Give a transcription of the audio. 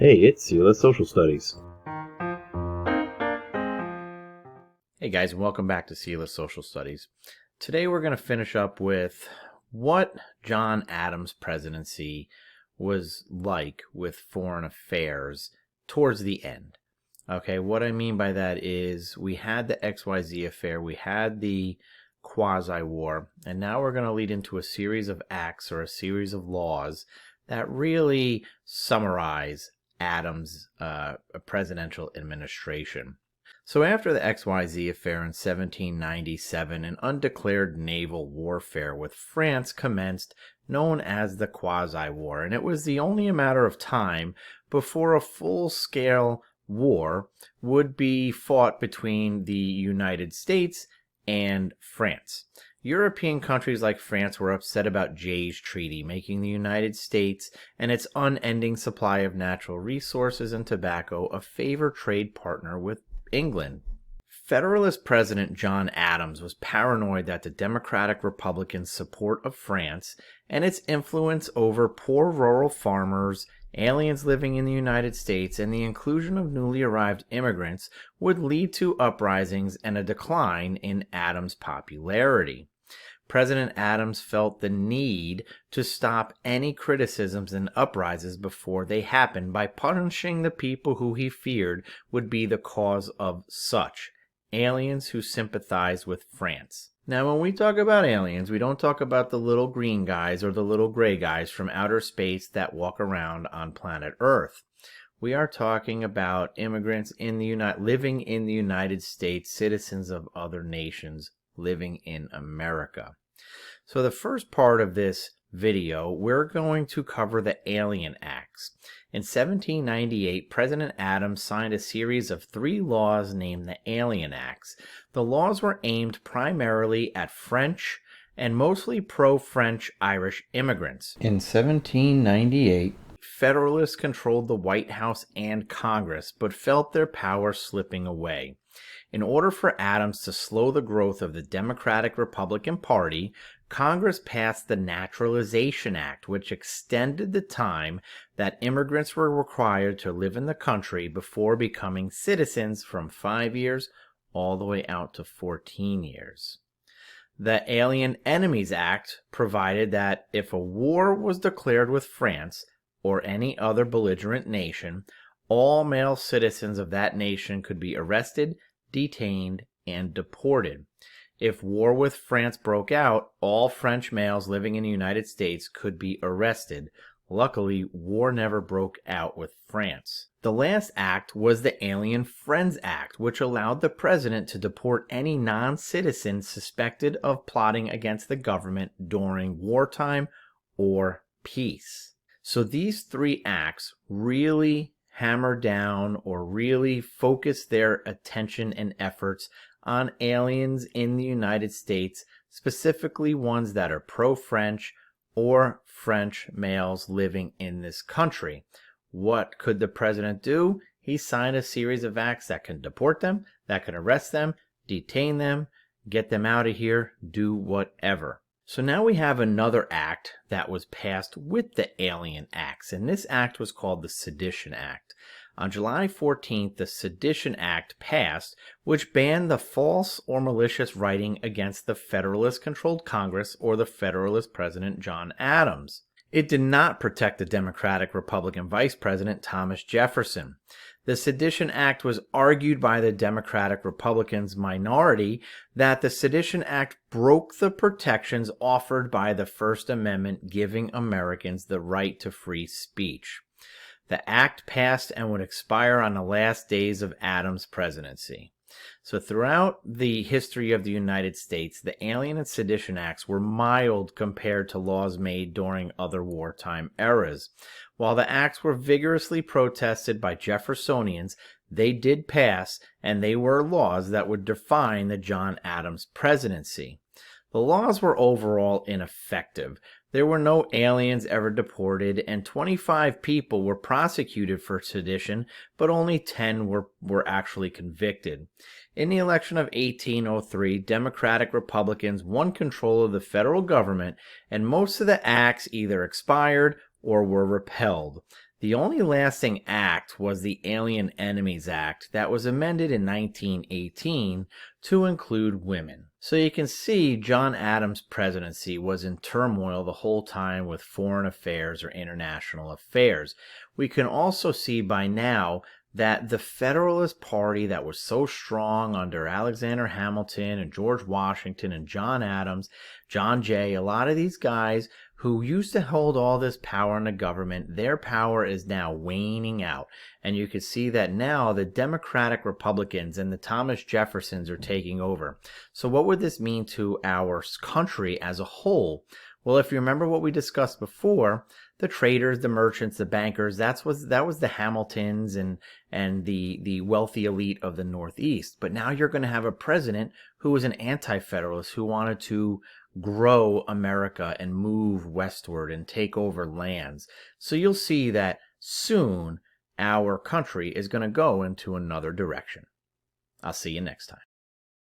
Hey, it's Sela Social Studies. Hey guys, and welcome back to Sela Social Studies. Today we're going to finish up with what John Adams' presidency was like with foreign affairs towards the end. Okay, what I mean by that is we had the XYZ affair, we had the QuasiWar, and now we're going to lead into a series of acts or a series of laws that really summarize Adams' presidential administration. So after the XYZ affair in 1797, an undeclared naval warfare with France commenced, known as the Quasi-War, and it was the only a matter of time before a full-scale war would be fought between the United States and France. European countries like France were upset about Jay's Treaty, making the United States and its unending supply of natural resources and tobacco a favored trade partner with England. Federalist President John Adams was paranoid that the Democratic Republican support of France and its influence over poor rural farmers, aliens living in the United States, and the inclusion of newly arrived immigrants would lead to uprisings and a decline in Adams' popularity. President Adams felt the need to stop any criticisms and uprisings before they happened by punishing the people who he feared would be the cause of such aliens who sympathized with France. Now, when we talk about aliens, we don't talk about the little green guys or the little gray guys from outer space that walk around on planet Earth. We are talking about immigrants living in the United States, citizens of other nations living in America. So the first part of this video, we're going to cover the Alien Acts. In 1798, President Adams signed a series of 3 laws named the Alien Acts. The laws were aimed primarily at French and mostly pro-French Irish immigrants. In 1798, Federalists controlled the White House and Congress, but felt their power slipping away. In order for Adams to slow the growth of the Democratic-Republican Party, Congress passed the Naturalization Act, which extended the time that immigrants were required to live in the country before becoming citizens from 5 years all the way out to 14 years. The Alien Enemies Act provided that if a war was declared with France or any other belligerent nation, all male citizens of that nation could be arrested, detained, and deported. If war with France broke out, all French males living in the United States could be arrested. Luckily, war never broke out with France. The last act was the Alien Friends Act, which allowed the president to deport any non-citizen suspected of plotting against the government during wartime or peace. So these 3 acts really hammer down or really focus their attention and efforts on aliens in the United States, specifically ones that are pro-French or French males living in this country. What could the president do? He signed a series of acts that can deport them, that can arrest them, detain them, get them out of here, do whatever. So now we have another act that was passed with the Alien Acts, and this act was called the Sedition Act. On July 14th, the Sedition Act passed, which banned the false or malicious writing against the Federalist-controlled Congress or the Federalist President John Adams. It did not protect the Democratic-Republican Vice President Thomas Jefferson. The Sedition Act was argued by the Democratic-Republicans minority that the Sedition Act broke the protections offered by the First Amendment, giving Americans the right to free speech. The act passed and would expire on the last days of Adams' presidency. So throughout the history of the United States, the Alien and Sedition Acts were mild compared to laws made during other wartime eras. While the acts were vigorously protested by Jeffersonians, they did pass, and they were laws that would define the John Adams presidency. The laws were overall ineffective. There were no aliens ever deported, and 25 people were prosecuted for sedition, but only 10 were actually convicted. In the election of 1803, Democratic Republicans won control of the federal government, and most of the acts either expired or were repealed. The only lasting act was the Alien Enemies Act that was amended in 1918 to include women. So you can see John Adams' presidency was in turmoil the whole time with foreign affairs or international affairs. We can also see by now that the Federalist Party that was so strong under Alexander Hamilton and George Washington and John Adams, John Jay, a lot of these guys who used to hold all this power in the government, their power is now waning out. And you can see that now the Democratic Republicans and the Thomas Jeffersons are taking over. So what would this mean to our country as a whole? Well, if you remember what we discussed before, the traders, the merchants, the bankers, that was the Hamiltons and the wealthy elite of the Northeast. But now you're going to have a president who was an anti-federalist, who wanted to grow America and move westward and take over lands. So you'll see that soon our country is going to go into another direction. I'll see you next time.